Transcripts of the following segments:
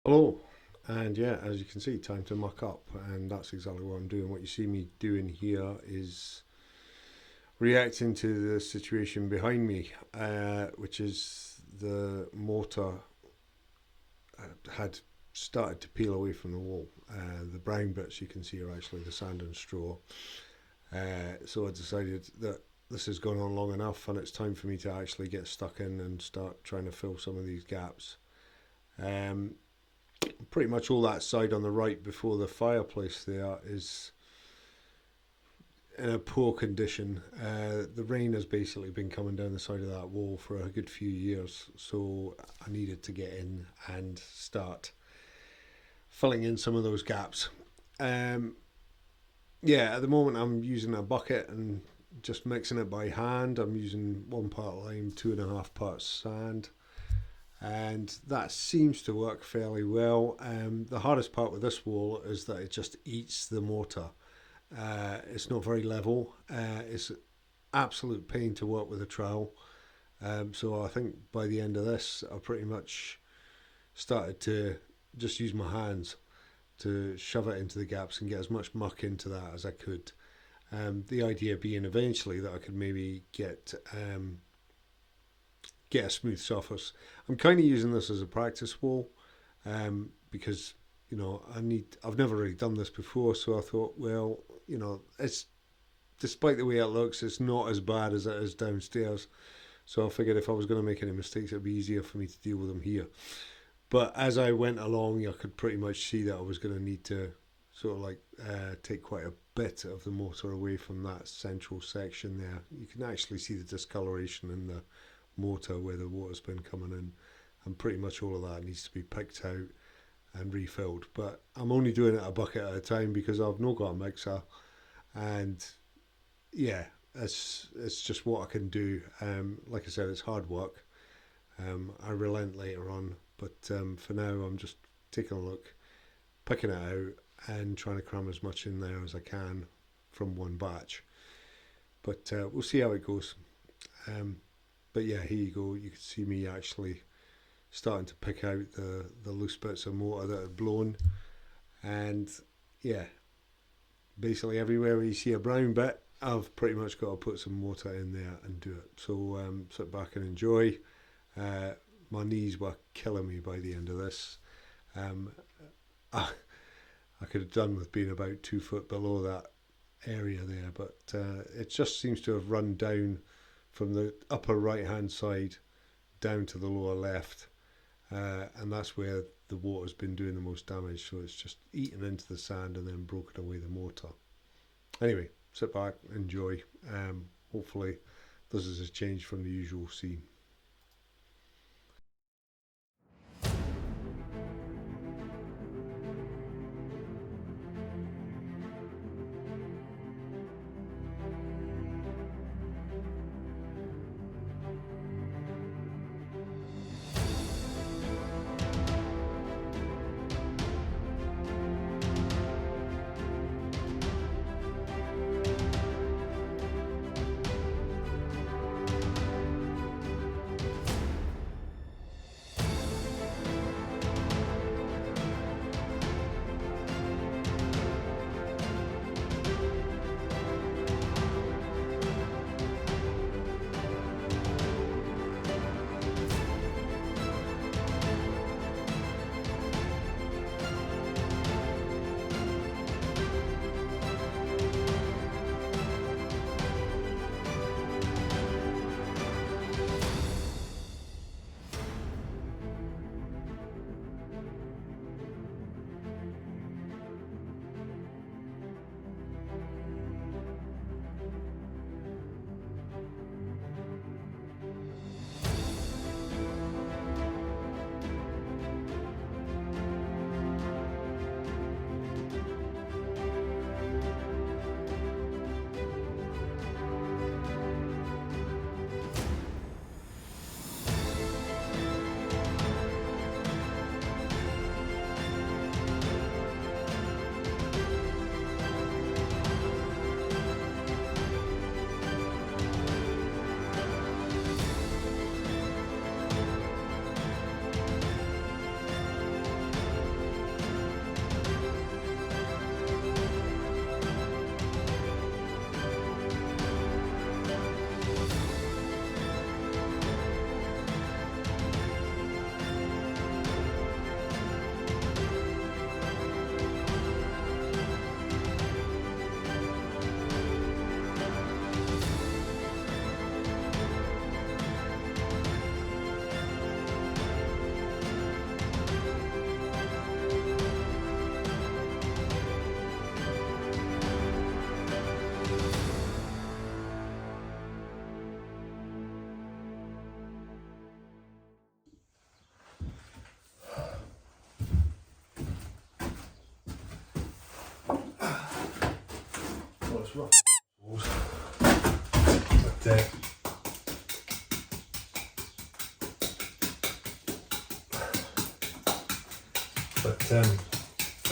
Hello, and yeah, as you can see, time to muck up, and that's exactly what I'm doing. What you see me doing here is reacting to the situation behind me, which is the mortar had started to peel away from the wall. The brown bits you can see are actually the sand and straw. So I decided that this has gone on long enough, and it's time for me to actually get stuck in and start trying to fill some of these gaps. Um, Pretty much all that side on the right before the fireplace there is in a poor condition. The rain has basically been coming down the side of that wall for a good few years, so I needed to get in and start filling in some of those gaps. Um, yeah, at the moment I'm using a bucket and just mixing it by hand. I'm using 1 part lime, 2.5 parts sand, and that seems to work fairly well. The hardest part with this wall is that it just eats the mortar. It's not very level. It's absolute pain to work with a trowel. So I think by the end of this, I pretty much started to just use my hands to shove it into the gaps and get as much muck into that as I could. The idea being eventually that I could maybe get a smooth surface. I'm kind of using this as a practice wall because I've never really done this before, so I thought, well, it's despite the way it looks, it's not as bad as it is downstairs. So I figured if I was going to make any mistakes, it'd be easier for me to deal with them here. But as I went along, I could pretty much see that I was going to need to sort of like take quite a bit of the mortar away from that central section there. You can actually see the discoloration in the mortar where the water's been coming in, and pretty much all of that needs to be picked out and refilled. But I'm only doing it a bucket at a time because I've not got a mixer, and yeah, it's just what I can do. Like I said, it's hard work. I relent later on, but for now I'm just taking a look, picking it out, and trying to cram as much in there as I can from one batch. But we'll see how it goes. Um, but yeah, here you go. You can see me actually starting to pick out the loose bits of mortar that had blown, and yeah, basically everywhere where you see a brown bit, I've pretty much got to put some mortar in there and do it. So sit back and enjoy. Uh, my knees were killing me by the end of this. Um, I, I could have done with being about 2 foot below that area there, but it just seems to have run down from the upper right hand side down to the lower left, and that's where the water's been doing the most damage. So it's just eaten into the sand and then broken away the mortar. Anyway, sit back, enjoy. Hopefully, this is a change from the usual scene.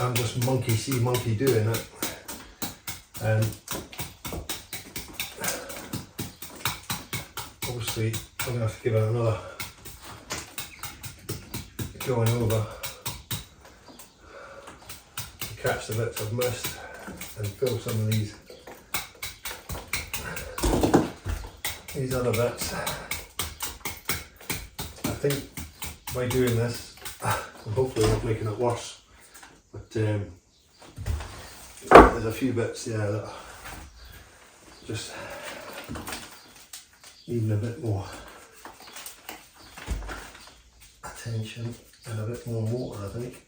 I'm just monkey see, monkey doing it. Obviously, I'm going to have to give it another going over to catch the bits I've missed and fill some of these other bits. I think by doing this, I'm hopefully not making it worse, but there's a few bits there that just needing a bit more attention and a bit more water, I think.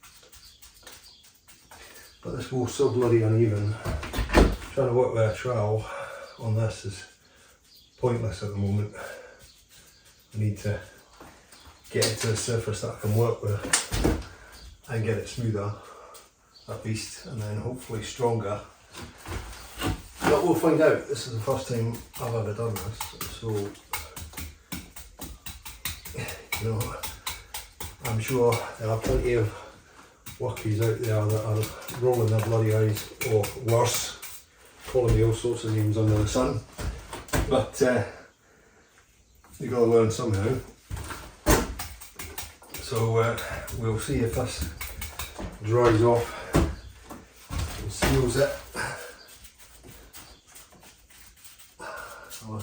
But this wall's so bloody uneven. Trying to work with a trowel on this is pointless at the moment. I need to get it to a surface that I can work with and get it smoother at least, and then hopefully stronger. But we'll find out. This is the first time I've ever done this, so you know, I'm sure there are plenty of workies out there that are rolling their bloody eyes, or worse, calling me all sorts of names under the sun. But you've got to learn somehow. So we'll see if this dries off and seals it. So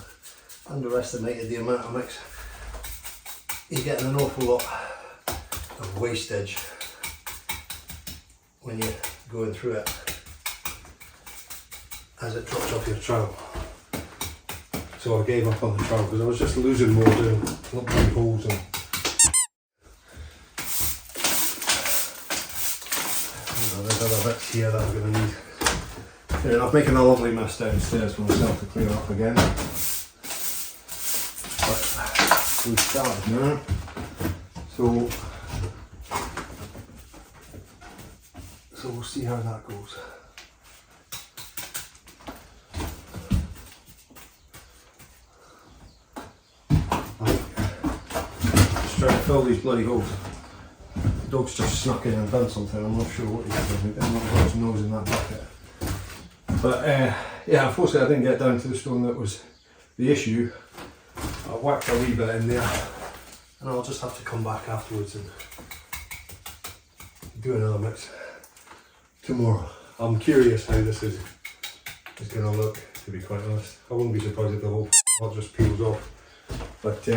I underestimated the amount of mix. You're getting an awful lot of wastage when you're going through it as it drops off your trowel. So I gave up on the trowel because I was just losing more doing little holes and there's other bits here that I'm going to need. Fair enough, making a lovely mess downstairs for myself to clear up again. But we've started now. So we'll see how that goes. Just trying to fill these bloody holes. The dog's just snuck in and done something. I'm not sure what he's doing. I'm not got his nose in that bucket. But yeah, unfortunately I didn't get down to the stone that was the issue. I whacked a wee bit in there, and I'll just have to come back afterwards and do another mix tomorrow. I'm curious how this is going to look, to be quite honest. I wouldn't be surprised if the whole lot just peels off. But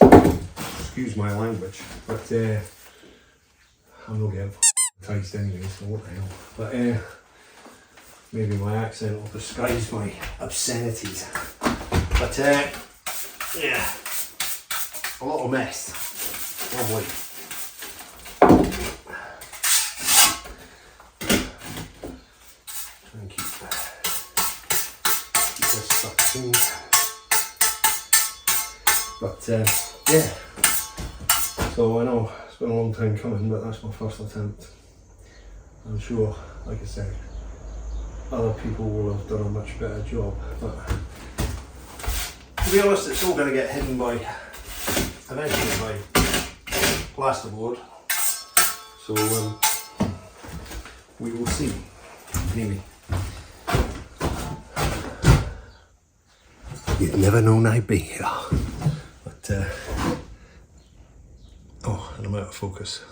excuse my language, but I'm not getting enticed anyway, so what the hell. But maybe my accent will disguise my obscenities. But yeah, a lot of mess. Lovely. Try and keep this stuff clean. But yeah, so I know it's been a long time coming, but that's my first attempt. I'm sure, like I said, other people will have done a much better job, but to be honest, it's all going to get hidden by, eventually, by plasterboard, so we will see, maybe. You'd never known I'd be here, but oh, and I'm out of focus.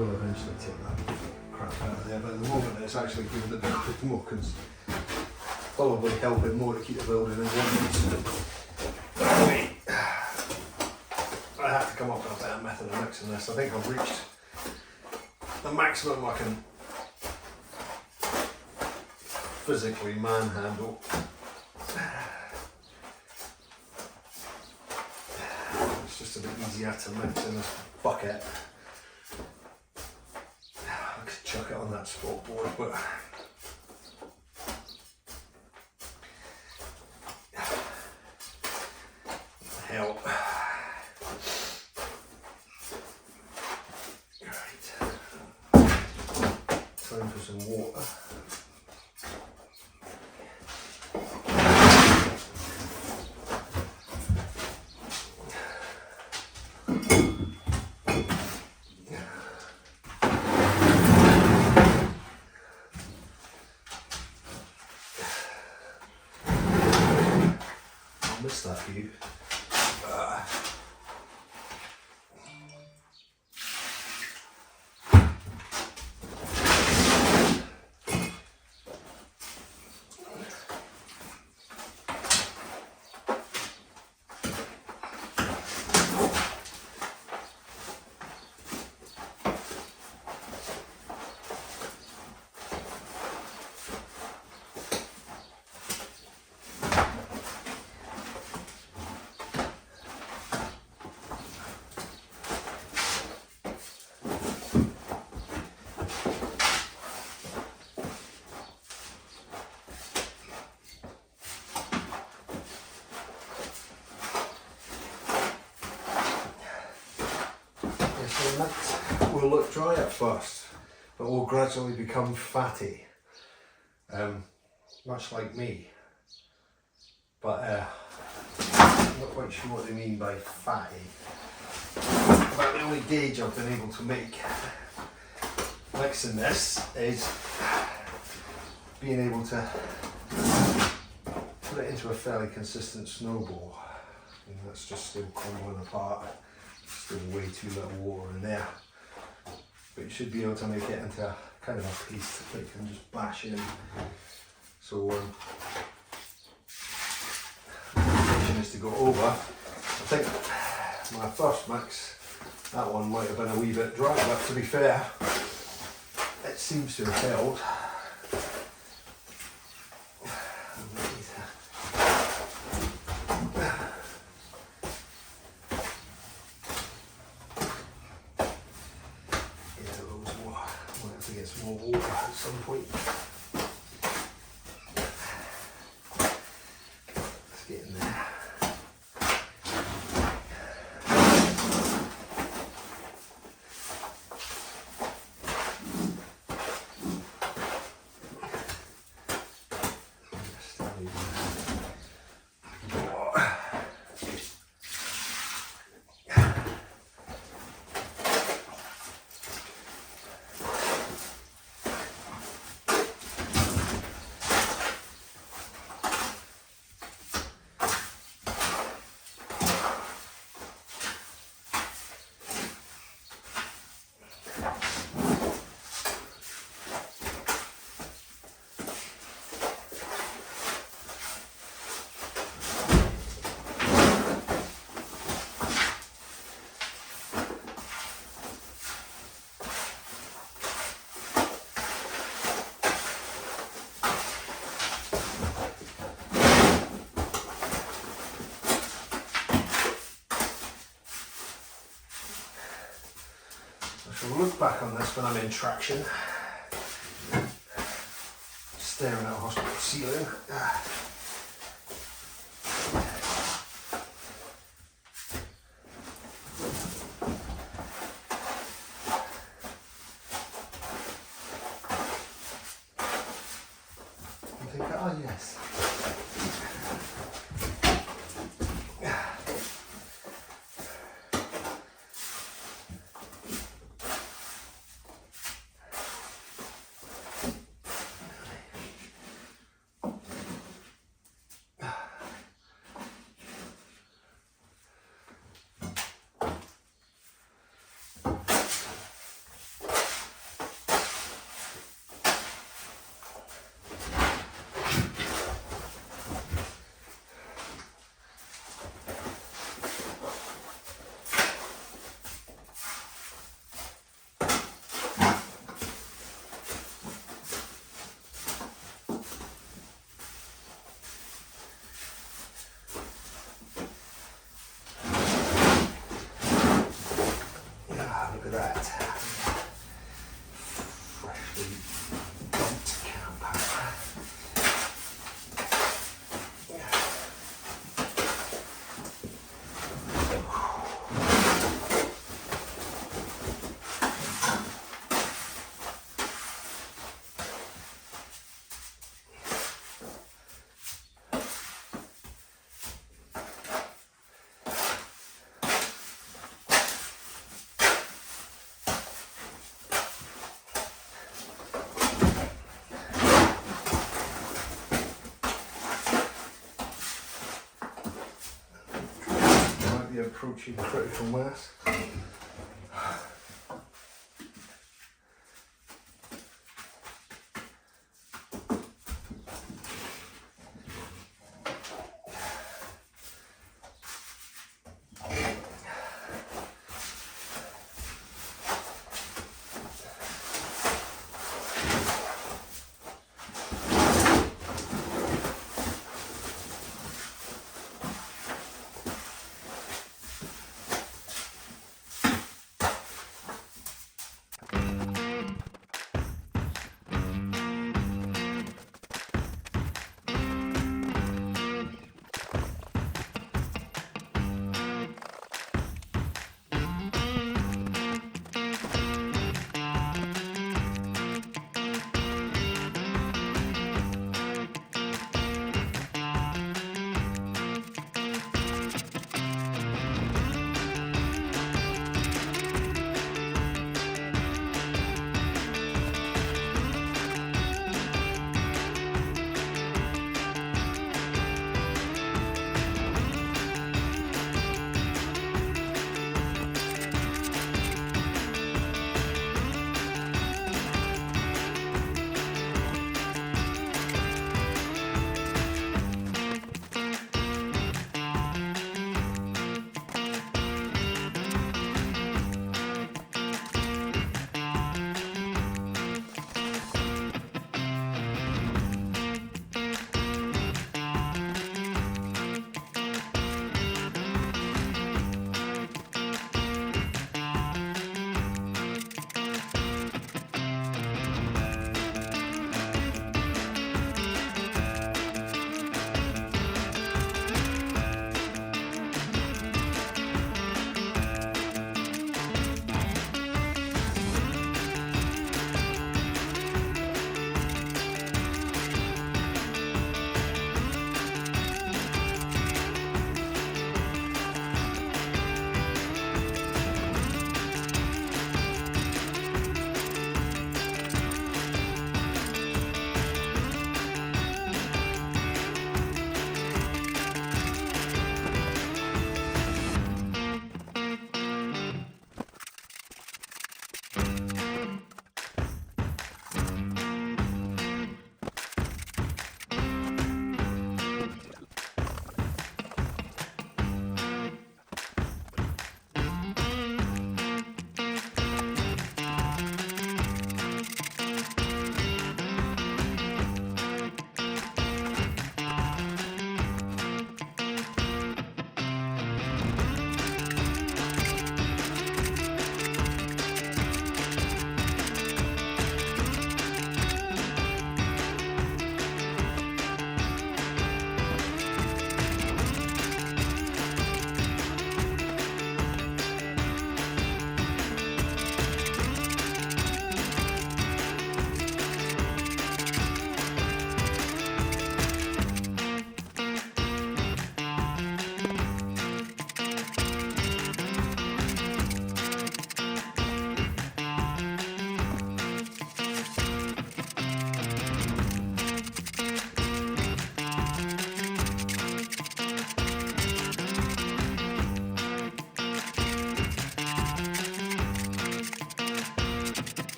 will eventually take that crap out of there, but at the moment it's actually giving it a bit more, probably helping more to keep the building in one piece. Anyway, I have to come up with a better method of mixing this. I think I've reached the maximum I can physically manhandle. It's just a bit easier to mix in this bucket. I could chuck it on that spot board, but help. Right. Time for some water. I'll miss that view. That will look dry at first, but will gradually become fatty, much like me. But I'm not quite sure what they mean by fatty. But the only gauge I've been able to make mixing this is being able to put it into a fairly consistent snowball. And that's just still crumbling apart. Still way too little water in there, but you should be able to make it into a kind of a paste that you can just bash in. So the intention is to go over. I think my first mix, that one might have been a wee bit dry, but to be fair, it seems to have held. More water at some point. Let's get in there. So look back on this when I'm in traction, staring at a hospital ceiling. I think, oh yes. approaching critical mass.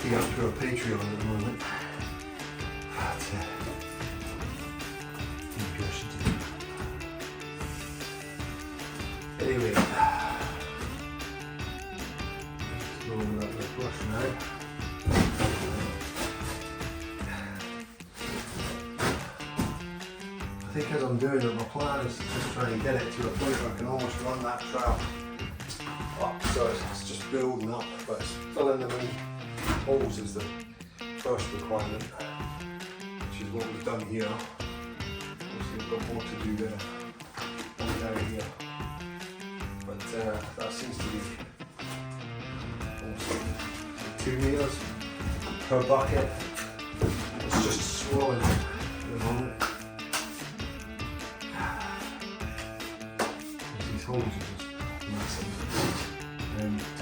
fee up to our Patreon at the moment. But, maybe I should do that. Anyway, let's go over that with a brush now. I think as I'm doing it, my plan is to just try and get it to a point where I can almost run that trowel up, so it's just building up, but it's filling them in holes is the first requirement, which is what we've done here. Obviously we've got more to do there, one down here, but that seems to be almost 2 meters per bucket. It's just swollen at the moment. These holes are just massive.